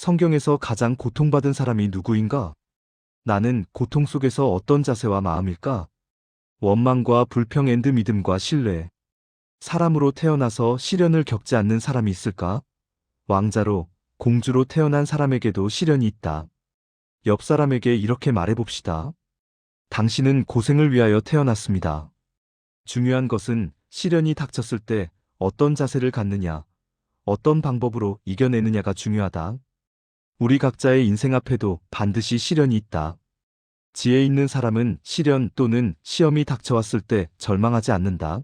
성경에서 가장 고통받은 사람이 누구인가? 나는 고통 속에서 어떤 자세와 마음일까? 원망과 불평 앤드 믿음과 신뢰. 사람으로 태어나서 시련을 겪지 않는 사람이 있을까? 왕자로, 공주로 태어난 사람에게도 시련이 있다. 옆 사람에게 이렇게 말해봅시다. 당신은 고생을 위하여 태어났습니다. 중요한 것은 시련이 닥쳤을 때 어떤 자세를 갖느냐, 어떤 방법으로 이겨내느냐가 중요하다. 우리 각자의 인생 앞에도 반드시 시련이 있다. 지혜 있는 사람은 시련 또는 시험이 닥쳐왔을 때 절망하지 않는다.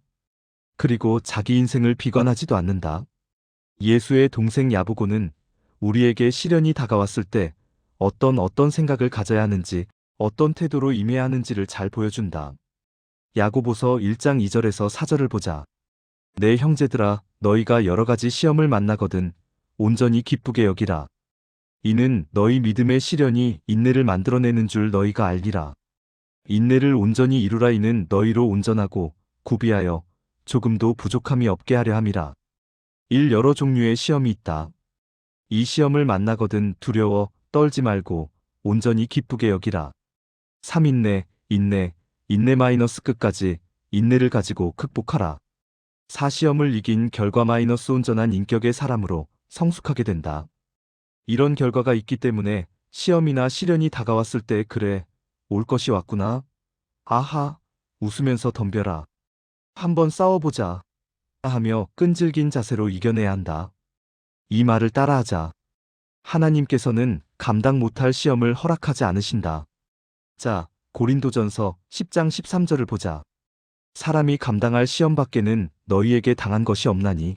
그리고 자기 인생을 비관하지도 않는다. 예수의 동생 야고보는 우리에게 시련이 다가왔을 때 어떤 생각을 가져야 하는지, 어떤 태도로 임해야 하는지를 잘 보여준다. 야고보서 1장 2절에서 4절을 보자. 내 형제들아, 너희가 여러 가지 시험을 만나거든 온전히 기쁘게 여기라. 이는 너희 믿음의 시련이 인내를 만들어내는 줄 너희가 알리라. 인내를 온전히 이루라. 이는 너희로 온전하고 구비하여 조금도 부족함이 없게 하려 함이라. 여러 종류의 시험이 있다. 이 시험을 만나거든 두려워 떨지 말고 온전히 기쁘게 여기라. 3인내, 인내 마이너스 끝까지 인내를 가지고 극복하라. 4시험을 이긴 결과 마이너스 온전한 인격의 사람으로 성숙하게 된다. 이런 결과가 있기 때문에 시험이나 시련이 다가왔을 때 그래, 올 것이 왔구나. 아하, 웃으면서 덤벼라. 한번 싸워보자. 하며 끈질긴 자세로 이겨내야 한다. 이 말을 따라하자. 하나님께서는 감당 못할 시험을 허락하지 않으신다. 자, 고린도전서 10장 13절을 보자. 사람이 감당할 시험 밖에는 너희에게 당한 것이 없나니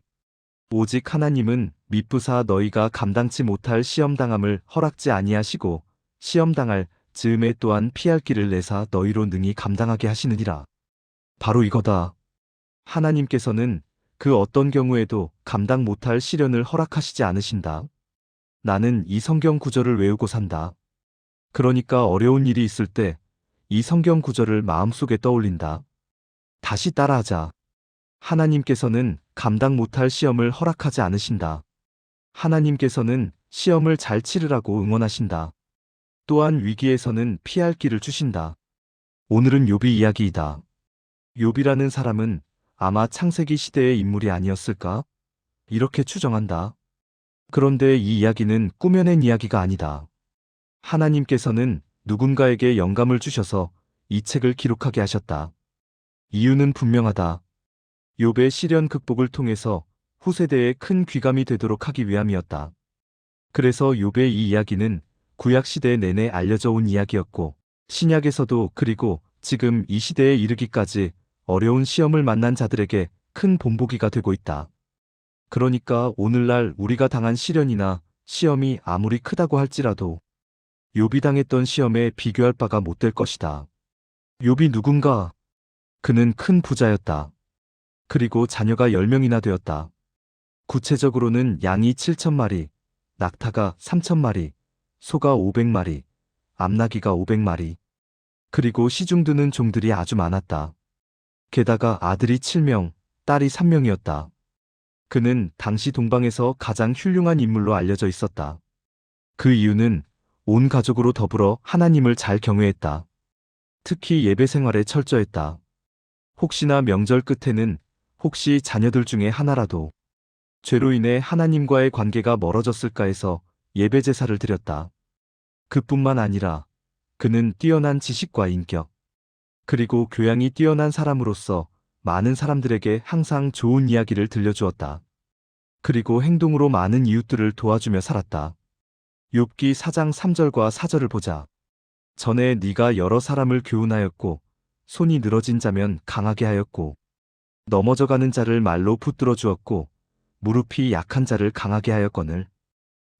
오직 하나님은 미쁘사 너희가 감당치 못할 시험당함을 허락지 아니하시고 시험당할 즈음에 또한 피할 길을 내사 너희로 능히 감당하게 하시느니라. 바로 이거다. 하나님께서는 그 어떤 경우에도 감당 못할 시련을 허락하시지 않으신다. 나는 이 성경 구절을 외우고 산다. 그러니까 어려운 일이 있을 때 이 성경 구절을 마음속에 떠올린다. 다시 따라하자. 하나님께서는 감당 못할 시험을 허락하지 않으신다. 하나님께서는 시험을 잘 치르라고 응원하신다. 또한 위기에서는 피할 길을 주신다. 오늘은 욥이 이야기이다. 욥이라는 사람은 아마 창세기 시대의 인물이 아니었을까? 이렇게 추정한다. 그런데 이 이야기는 꾸며낸 이야기가 아니다. 하나님께서는 누군가에게 영감을 주셔서 이 책을 기록하게 하셨다. 이유는 분명하다. 욥의 시련 극복을 통해서 후세대에 큰 귀감이 되도록 하기 위함이었다. 그래서 욥의 이 이야기는 구약시대 내내 알려져 온 이야기였고 신약에서도 그리고 지금 이 시대에 이르기까지 어려운 시험을 만난 자들에게 큰 본보기가 되고 있다. 그러니까 오늘날 우리가 당한 시련이나 시험이 아무리 크다고 할지라도 욥이 당했던 시험에 비교할 바가 못 될 것이다. 욥이 누군가? 그는 큰 부자였다. 그리고 자녀가 10명이나 되었다. 구체적으로는 양이 7,000마리, 낙타가 3,000마리, 소가 500마리, 암나귀가 500마리, 그리고 시중드는 종들이 아주 많았다. 게다가 아들이 7명, 딸이 3명이었다. 그는 당시 동방에서 가장 훌륭한 인물로 알려져 있었다. 그 이유는 온 가족으로 더불어 하나님을 잘 경외했다. 특히 예배 생활에 철저했다. 혹시나 명절 끝에는 혹시 자녀들 중에 하나라도 죄로 인해 하나님과의 관계가 멀어졌을까 해서 예배 제사를 드렸다. 그뿐만 아니라 그는 뛰어난 지식과 인격, 그리고 교양이 뛰어난 사람으로서 많은 사람들에게 항상 좋은 이야기를 들려주었다. 그리고 행동으로 많은 이웃들을 도와주며 살았다. 욥기 4장 3절과 4절을 보자. 전에 네가 여러 사람을 교훈하였고 손이 늘어진 자면 강하게 하였고 넘어져가는 자를 말로 붙들어 주었고 무릎이 약한 자를 강하게 하였거늘.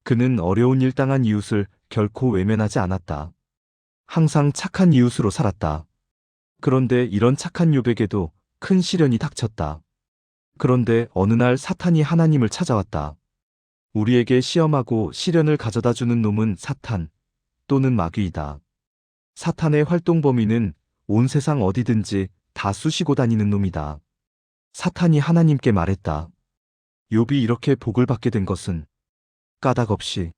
그는 어려운 일 당한 이웃을 결코 외면하지 않았다. 항상 착한 이웃으로 살았다. 그런데 이런 착한 욥에게도 큰 시련이 닥쳤다. 그런데 어느 날 사탄이 하나님을 찾아왔다. 우리에게 시험하고 시련을 가져다 주는 놈은 사탄 또는 마귀이다. 사탄의 활동 범위는 온 세상 어디든지 다 쑤시고 다니는 놈이다. 사탄이 하나님께 말했다. 욥이 이렇게 복을 받게 된 것은 까닭 없이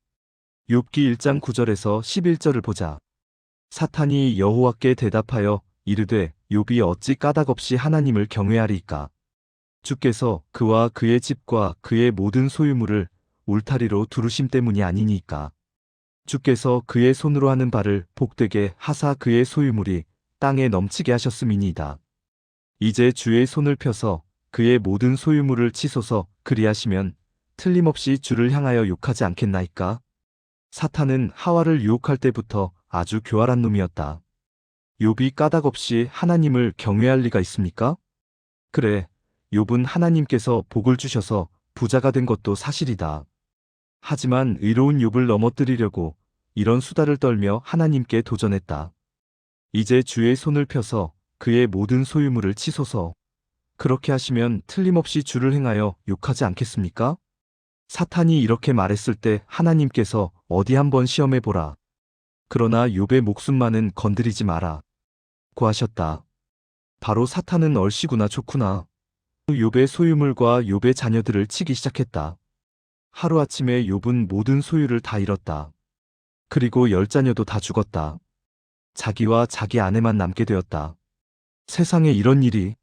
욥기 1장 9절에서 11절을 보자. 사탄이 여호와께 대답하여 이르되 욥이 어찌 까닭없이 하나님을 경외하리이까. 주께서 그와 그의 집과 그의 모든 소유물을 울타리로 두르심 때문이 아니니까. 주께서 그의 손으로 하는 바를 복되게 하사 그의 소유물이 땅에 넘치게 하셨음이니이다. 이제 주의 손을 펴서 그의 모든 소유물을 치소서. 그리하시면 틀림없이 주를 향하여 욕하지 않겠나이까. 사탄은 하와를 유혹할 때부터 아주 교활한 놈이었다. 욥이 까닭없이 하나님을 경외할 리가 있습니까? 그래, 욥은 하나님께서 복을 주셔서 부자가 된 것도 사실이다. 하지만 의로운 욥을 넘어뜨리려고 이런 수다를 떨며 하나님께 도전했다. 이제 주의 손을 펴서 그의 모든 소유물을 치소서. 그렇게 하시면 틀림없이 주를 행하여 욕하지 않겠습니까? 사탄이 이렇게 말했을 때 하나님께서 어디 한번 시험해 보라. 그러나 욥의 목숨만은 건드리지 마라. 고 하셨다. 바로 사탄은 얼씨구나 좋구나. 욥의 소유물과 욥의 자녀들을 치기 시작했다. 하루아침에 욥은 모든 소유를 다 잃었다. 그리고 10자녀도 다 죽었다. 자기와 자기 아내만 남게 되었다. 세상에 이런 일이.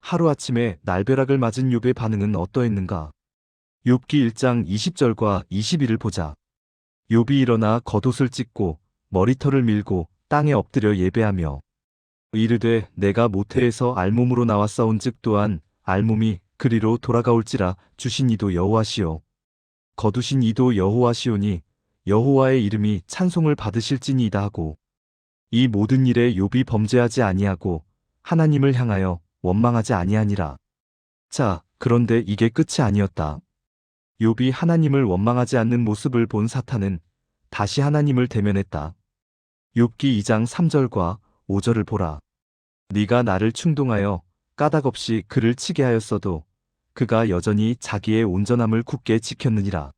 하루아침에 날벼락을 맞은 욥의 반응은 어떠했는가? 욥기 1장 20절과 21을 보자. 욥이 일어나 겉옷을 찢고 머리털을 밀고 땅에 엎드려 예배하며 이르되 내가 모태에서 알몸으로 나왔사온즉 또한 알몸이 그리로 돌아가올지라. 주신 이도 여호와시요 거두신 이도 여호와시오니 여호와의 이름이 찬송을 받으실지니이다 하고, 이 모든 일에 욥이 범죄하지 아니하고 하나님을 향하여 원망하지 아니하니라. 자, 그런데 이게 끝이 아니었다. 욥이 하나님을 원망하지 않는 모습을 본 사탄은 다시 하나님을 대면했다. 욥기 2장 3절과 5절을 보라. 네가 나를 충동하여 까닭없이 그를 치게 하였어도 그가 여전히 자기의 온전함을 굳게 지켰느니라.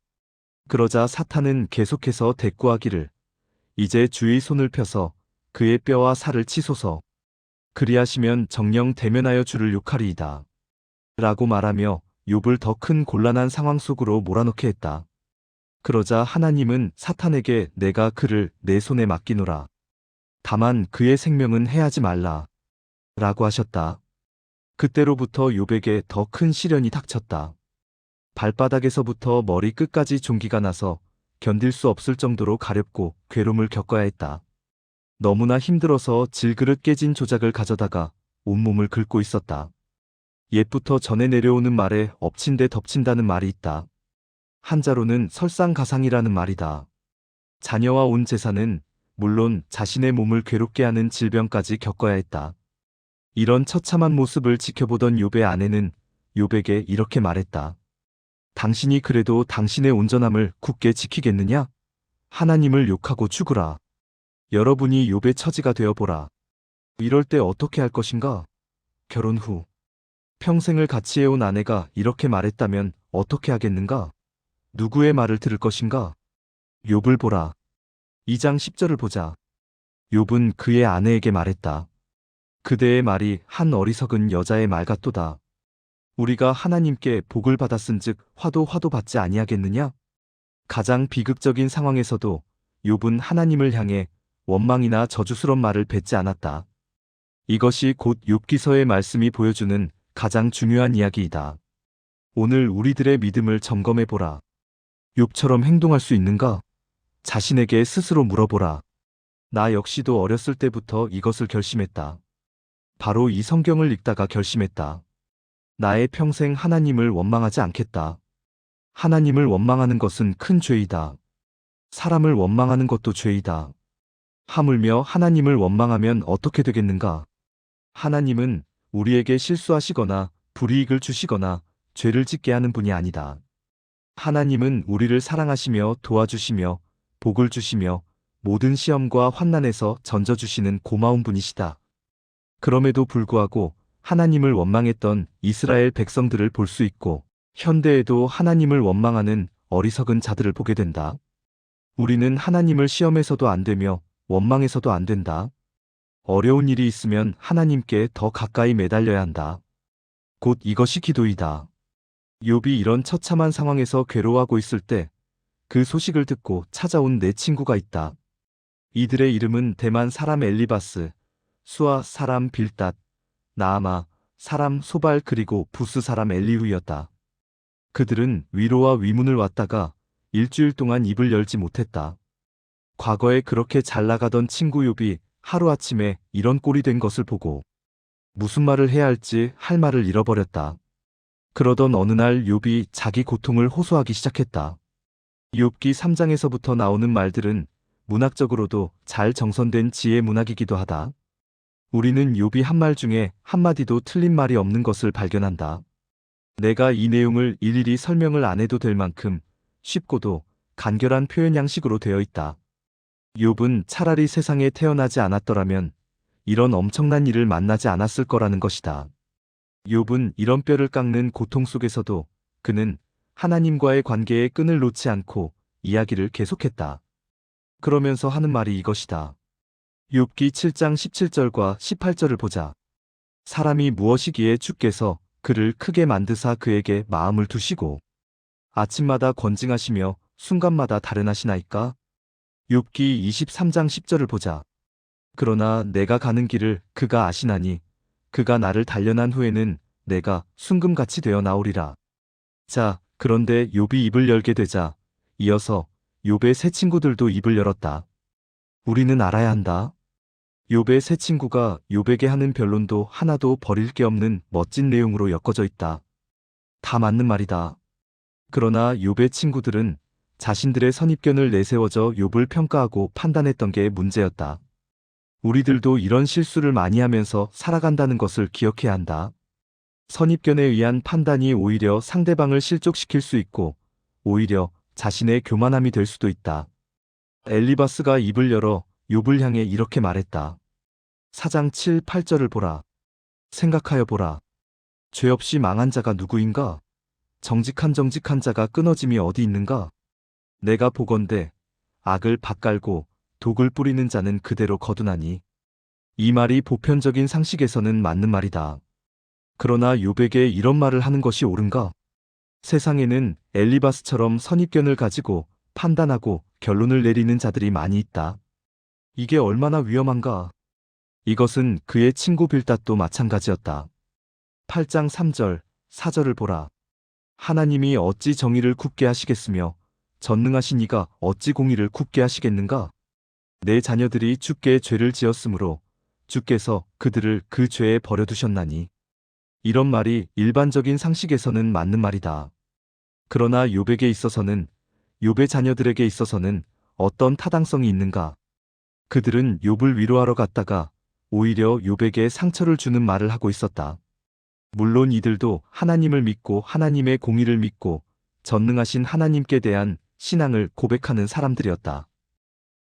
그러자 사탄은 계속해서 대꾸하기를 이제 주의 손을 펴서 그의 뼈와 살을 치소서. 그리하시면 정녕 대면하여 주를 욕하리이다. 라고 말하며 욥을 더 큰 곤란한 상황 속으로 몰아넣게 했다. 그러자 하나님은 사탄에게 내가 그를 내 손에 맡기노라. 다만 그의 생명은 해하지 말라. 라고 하셨다. 그때로부터 욥에게 더 큰 시련이 닥쳤다. 발바닥에서부터 머리 끝까지 종기가 나서 견딜 수 없을 정도로 가렵고 괴로움을 겪어야 했다. 너무나 힘들어서 질그릇 깨진 조작을 가져다가 온몸을 긁고 있었다. 옛부터 전해 내려오는 말에 엎친 데 덮친다는 말이 있다. 한자로는 설상가상이라는 말이다. 자녀와 온 재산은 물론 자신의 몸을 괴롭게 하는 질병까지 겪어야 했다. 이런 처참한 모습을 지켜보던 욥의 아내는 욥에게 이렇게 말했다. 당신이 그래도 당신의 온전함을 굳게 지키겠느냐? 하나님을 욕하고 죽으라. 여러분이 욥의 처지가 되어보라. 이럴 때 어떻게 할 것인가? 결혼 후 평생을 같이 해온 아내가 이렇게 말했다면 어떻게 하겠는가? 누구의 말을 들을 것인가? 욥을 보라. 2장 10절을 보자. 욥은 그의 아내에게 말했다. 그대의 말이 한 어리석은 여자의 말 같도다. 우리가 하나님께 복을 받았은즉 화도 받지 아니하겠느냐? 가장 비극적인 상황에서도 욥은 하나님을 향해 원망이나 저주스런 말을 뱉지 않았다. 이것이 곧 욥기서의 말씀이 보여주는 가장 중요한 이야기이다. 오늘 우리들의 믿음을 점검해보라. 욥처럼 행동할 수 있는가? 자신에게 스스로 물어보라. 나 역시도 어렸을 때부터 이것을 결심했다. 바로 이 성경을 읽다가 결심했다. 나의 평생 하나님을 원망하지 않겠다. 하나님을 원망하는 것은 큰 죄이다. 사람을 원망하는 것도 죄이다. 하물며 하나님을 원망하면 어떻게 되겠는가? 하나님은 우리에게 실수하시거나 불이익을 주시거나 죄를 짓게 하는 분이 아니다. 하나님은 우리를 사랑하시며 도와주시며 복을 주시며 모든 시험과 환난에서 건져주시는 고마운 분이시다. 그럼에도 불구하고 하나님을 원망했던 이스라엘 백성들을 볼 수 있고 현대에도 하나님을 원망하는 어리석은 자들을 보게 된다. 우리는 하나님을 시험해서도 안 되며 원망해서도 안 된다. 어려운 일이 있으면 하나님께 더 가까이 매달려야 한다. 곧 이것이 기도이다. 욥이 이런 처참한 상황에서 괴로워하고 있을 때 그 소식을 듣고 찾아온 내 친구가 있다. 이들의 이름은 대만 사람 엘리바스, 수아 사람 빌닷, 나아마 사람 소발 그리고 부스 사람 엘리후였다. 그들은 위로와 위문을 왔다가 일주일 동안 입을 열지 못했다. 과거에 그렇게 잘 나가던 친구 욥이 하루아침에 이런 꼴이 된 것을 보고 무슨 말을 해야 할지 할 말을 잃어버렸다. 그러던 어느 날 욥이 자기 고통을 호소하기 시작했다. 욥기 3장에서부터 나오는 말들은 문학적으로도 잘 정선된 지혜 문학이기도 하다. 우리는 욥이 한 말 중에 한마디도 틀린 말이 없는 것을 발견한다. 내가 이 내용을 일일이 설명을 안 해도 될 만큼 쉽고도 간결한 표현 양식으로 되어 있다. 욥은 차라리 세상에 태어나지 않았더라면 이런 엄청난 일을 만나지 않았을 거라는 것이다. 욥은 이런 뼈를 깎는 고통 속에서도 그는 하나님과의 관계에 끈을 놓지 않고 이야기를 계속했다. 그러면서 하는 말이 이것이다. 욥기 7장 17절과 18절을 보자. 사람이 무엇이기에 주께서 그를 크게 만드사 그에게 마음을 두시고 아침마다 권징하시며 순간마다 달연하시나이까? 욥기 23장 10절을 보자. 그러나 내가 가는 길을 그가 아시나니 그가 나를 단련한 후에는 내가 순금같이 되어 나오리라. 자, 그런데 욥이 입을 열게 되자 이어서 욥의 세 친구들도 입을 열었다. 우리는 알아야 한다. 욥의 세 친구가 욥에게 하는 변론도 하나도 버릴 게 없는 멋진 내용으로 엮어져 있다. 다 맞는 말이다. 그러나 욥의 친구들은 자신들의 선입견을 내세워져 욥을 평가하고 판단했던 게 문제였다. 우리들도 이런 실수를 많이 하면서 살아간다는 것을 기억해야 한다. 선입견에 의한 판단이 오히려 상대방을 실족시킬 수 있고 오히려 자신의 교만함이 될 수도 있다. 엘리바스가 입을 열어 욥을 향해 이렇게 말했다. 4장 7, 8절을 보라. 생각하여 보라. 죄 없이 망한 자가 누구인가? 정직한 자가 끊어짐이 어디 있는가? 내가 보건대 악을 밭갈고 독을 뿌리는 자는 그대로 거두나니. 이 말이 보편적인 상식에서는 맞는 말이다. 그러나 욥에게 이런 말을 하는 것이 옳은가? 세상에는 엘리바스처럼 선입견을 가지고 판단하고 결론을 내리는 자들이 많이 있다. 이게 얼마나 위험한가? 이것은 그의 친구 빌닷도 마찬가지였다. 8장 3절, 4절을 보라. 하나님이 어찌 정의를 굽게 하시겠으며 전능하신 이가 어찌 공의를 굽게 하시겠는가? 내 자녀들이 주께 죄를 지었으므로 주께서 그들을 그 죄에 버려두셨나니. 이런 말이 일반적인 상식에서는 맞는 말이다. 그러나 욥에게 있어서는, 욥의 자녀들에게 있어서는 어떤 타당성이 있는가? 그들은 욥을 위로하러 갔다가 오히려 욥에게 상처를 주는 말을 하고 있었다. 물론 이들도 하나님을 믿고 하나님의 공의를 믿고 전능하신 하나님께 대한 신앙을 고백하는 사람들이었다.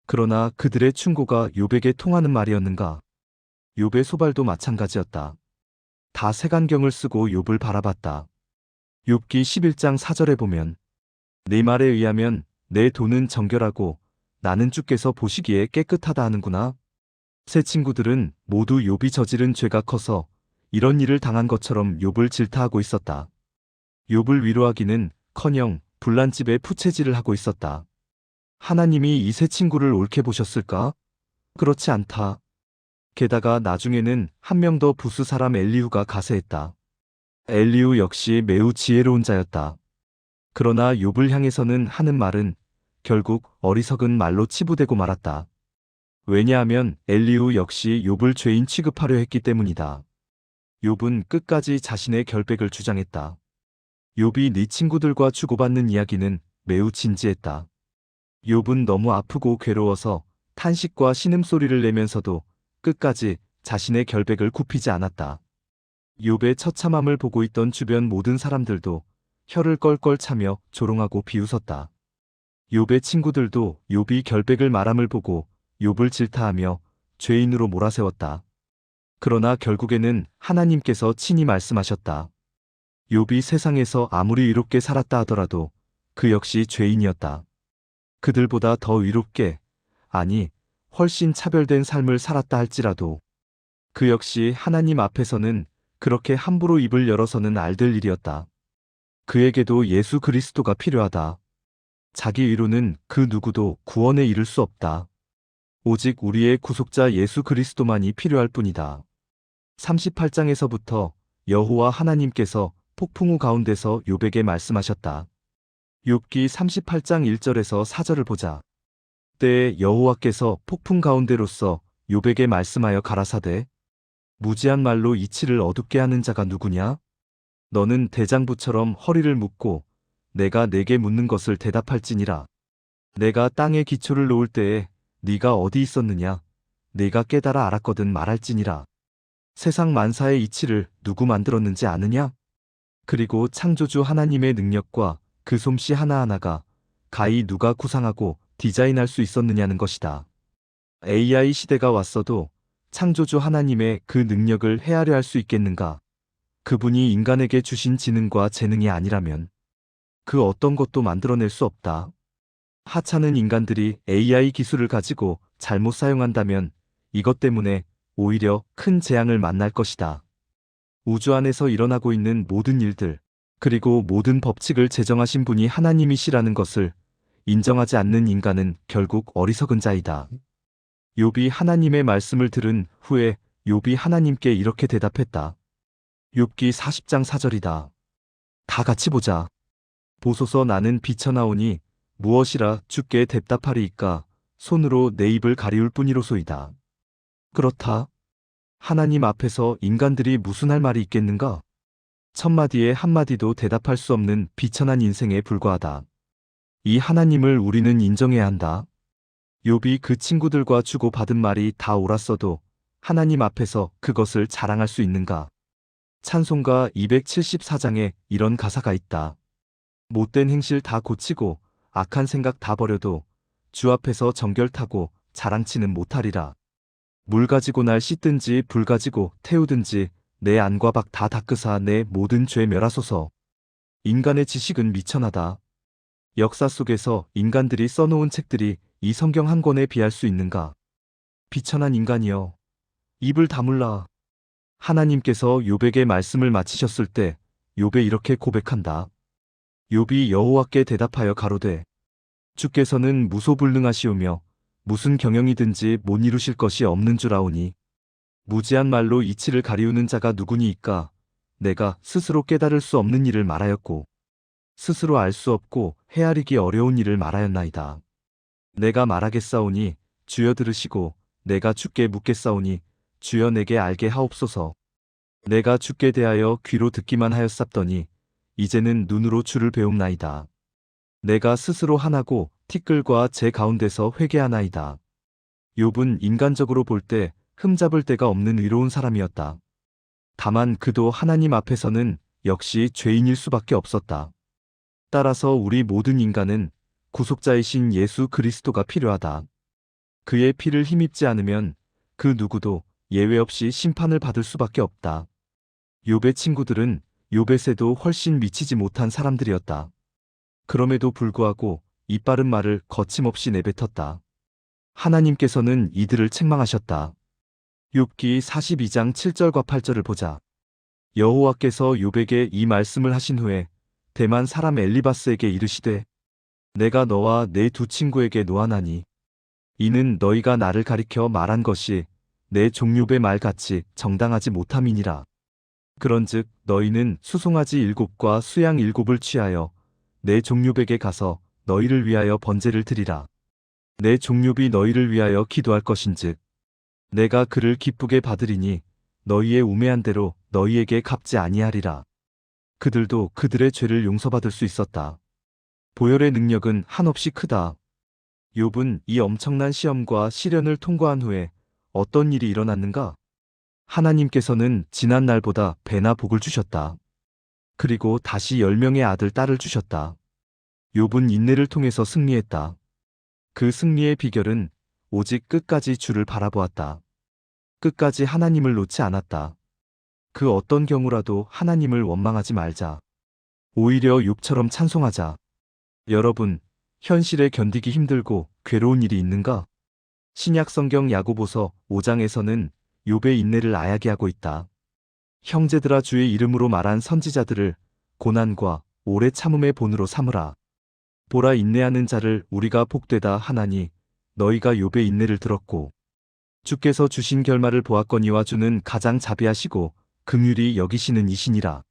그러나 그들의 충고가 욥에게 통하는 말이었는가? 욥의 소발도 마찬가지였다. 다 색안경을 쓰고 욥을 바라봤다. 욥기 11장 4절에 보면 내 말에 의하면 내 돈은 정결하고 나는 주께서 보시기에 깨끗하다 하는구나. 세 친구들은 모두 욥이 저지른 죄가 커서 이런 일을 당한 것처럼 욥을 질타하고 있었다. 욥을 위로하기는 커녕 불난집에 푸채질을 하고 있었다. 하나님이 이 세 친구를 옳게 보셨을까? 그렇지 않다. 게다가 나중에는 한 명 더 부스 사람 엘리후가 가세했다. 엘리후 역시 매우 지혜로운 자였다. 그러나 욥을 향해서는 하는 말은 결국 어리석은 말로 치부되고 말았다. 왜냐하면 엘리후 역시 욥을 죄인 취급하려 했기 때문이다. 욥은 끝까지 자신의 결백을 주장했다. 욥이 네 친구들과 주고받는 이야기는 매우 진지했다. 욥은 너무 아프고 괴로워서 탄식과 신음소리를 내면서도 끝까지 자신의 결백을 굽히지 않았다. 욥의 처참함을 보고 있던 주변 모든 사람들도 혀를 껄껄 차며 조롱하고 비웃었다. 욥의 친구들도 욥이 결백을 말함을 보고 욥을 질타하며 죄인으로 몰아세웠다. 그러나 결국에는 하나님께서 친히 말씀하셨다. 욥이 세상에서 아무리 의롭게 살았다 하더라도 그 역시 죄인이었다. 그들보다 더 의롭게, 아니 훨씬 차별된 삶을 살았다 할지라도 그 역시 하나님 앞에서는 그렇게 함부로 입을 열어서는 안 될 일이었다. 그에게도 예수 그리스도가 필요하다. 자기 의로는 그 누구도 구원에 이를 수 없다. 오직 우리의 구속자 예수 그리스도만이 필요할 뿐이다. 38장에서부터 여호와 하나님께서 폭풍우 가운데서 욥에게 말씀하셨다. 욥기 38장 1절에서 4절을 보자. 때에 여호와께서 폭풍 가운데로서 욥에게 말씀하여 가라사대 무지한 말로 이치를 어둡게 하는 자가 누구냐? 너는 대장부처럼 허리를 묶고 내가 내게 묻는 것을 대답할지니라. 내가 땅에 기초를 놓을 때에 네가 어디 있었느냐? 네가 깨달아 알았거든 말할지니라. 세상 만사의 이치를 누구 만들었는지 아느냐? 그리고 창조주 하나님의 능력과 그 솜씨 하나하나가 가히 누가 구상하고 디자인할 수 있었느냐는 것이다. AI 시대가 왔어도 창조주 하나님의 그 능력을 헤아려 할 수 있겠는가? 그분이 인간에게 주신 지능과 재능이 아니라면 그 어떤 것도 만들어낼 수 없다. 하찮은 인간들이 AI 기술을 가지고 잘못 사용한다면 이것 때문에 오히려 큰 재앙을 만날 것이다. 우주 안에서 일어나고 있는 모든 일들, 그리고 모든 법칙을 제정하신 분이 하나님이시라는 것을 인정하지 않는 인간은 결국 어리석은 자이다. 욥이 하나님의 말씀을 들은 후에 욥이 하나님께 이렇게 대답했다. 욥기 40장 4절이다. 다 같이 보자. 보소서 나는 비쳐나오니 무엇이라 주께 대답하리이까 손으로 내 입을 가리울 뿐이로소이다. 그렇다. 하나님 앞에서 인간들이 무슨 할 말이 있겠는가? 천마디에 한마디도 대답할 수 없는 비천한 인생에 불과하다. 이 하나님을 우리는 인정해야 한다. 욥이 그 친구들과 주고받은 말이 다 옳았어도 하나님 앞에서 그것을 자랑할 수 있는가? 찬송가 274장에 이런 가사가 있다. 못된 행실 다 고치고 악한 생각 다 버려도 주 앞에서 정결타고 자랑치는 못하리라. 물 가지고 날 씻든지 불 가지고 태우든지 내 안과 밖 다 닦으사 내 모든 죄 멸하소서. 인간의 지식은 미천하다. 역사 속에서 인간들이 써놓은 책들이 이 성경 한 권에 비할 수 있는가? 비천한 인간이여, 입을 다물라. 하나님께서 욥에게 말씀을 마치셨을 때 욥에 이렇게 고백한다. 욥이 여호와께 대답하여 가로되 주께서는 무소불능하시오며 무슨 경영이든지 못 이루실 것이 없는 줄 아오니 무지한 말로 이치를 가리우는 자가 누구니이까 내가 스스로 깨달을 수 없는 일을 말하였고 스스로 알 수 없고 헤아리기 어려운 일을 말하였나이다. 내가 말하겠사오니 주여 들으시고 내가 주께 묻겠사오니 주여 내게 알게 하옵소서. 내가 주께 대하여 귀로 듣기만 하였sap더니 이제는 눈으로 주를 배움나이다. 내가 스스로 하나고 티끌과 제 가운데서 회개하나이다. 욥은 인간적으로 볼 때 흠잡을 데가 없는 의로운 사람이었다. 다만 그도 하나님 앞에서는 역시 죄인일 수밖에 없었다. 따라서 우리 모든 인간은 구속자이신 예수 그리스도가 필요하다. 그의 피를 힘입지 않으면 그 누구도 예외 없이 심판을 받을 수밖에 없다. 욥의 친구들은 욥의 새도 훨씬 미치지 못한 사람들이었다. 그럼에도 불구하고 이빠른 말을 거침없이 내뱉었다. 하나님께서는 이들을 책망하셨다. 욥기 42장 7절과 8절을 보자. 여호와께서 욥에게 이 말씀을 하신 후에 대만 사람 엘리바스에게 이르시되 내가 너와 내 두 친구에게 노하나니 이는 너희가 나를 가리켜 말한 것이 내 종욥의 말같이 정당하지 못함이니라. 그런즉 너희는 수송아지 7과 수양 7을 취하여 내 종욥에게 가서 너희를 위하여 번제를 드리라. 내 종욥이 너희를 위하여 기도할 것인즉 내가 그를 기쁘게 받으리니 너희의 우매한 대로 너희에게 갚지 아니하리라. 그들도 그들의 죄를 용서받을 수 있었다. 보혈의 능력은 한없이 크다. 욥은 이 엄청난 시험과 시련을 통과한 후에 어떤 일이 일어났는가? 하나님께서는 지난 날보다 배나 복을 주셨다. 그리고 다시 10명의 아들, 딸을 주셨다. 욥은 인내를 통해서 승리했다. 그 승리의 비결은 오직 끝까지 주를 바라보았다. 끝까지 하나님을 놓지 않았다. 그 어떤 경우라도 하나님을 원망하지 말자. 오히려 욥처럼 찬송하자. 여러분, 현실에 견디기 힘들고 괴로운 일이 있는가? 신약 성경 야고보서 5장에서는 욥의 인내를 이야기하고 있다. 형제들아 주의 이름으로 말한 선지자들을 고난과 오래 참음의 본으로 삼으라. 보라, 인내하는 자를 우리가 복되다 하나니 너희가 욥의 인내를 들었고 주께서 주신 결말을 보았거니와 주는 가장 자비하시고 긍휼히 여기시는 이시니라.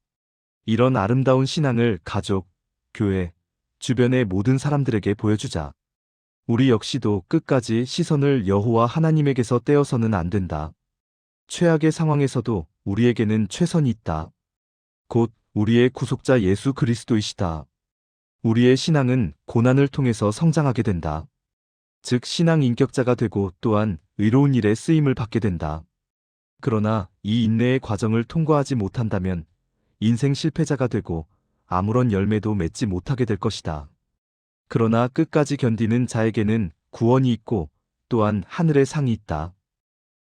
이런 아름다운 신앙을 가족, 교회, 주변의 모든 사람들에게 보여주자. 우리 역시도 끝까지 시선을 여호와 하나님에게서 떼어서는 안 된다. 최악의 상황에서도 우리에게는 최선이 있다. 곧 우리의 구속자 예수 그리스도이시다. 우리의 신앙은 고난을 통해서 성장하게 된다. 즉 신앙 인격자가 되고 또한 의로운 일에 쓰임을 받게 된다. 그러나 이 인내의 과정을 통과하지 못한다면 인생 실패자가 되고 아무런 열매도 맺지 못하게 될 것이다. 그러나 끝까지 견디는 자에게는 구원이 있고 또한 하늘의 상이 있다.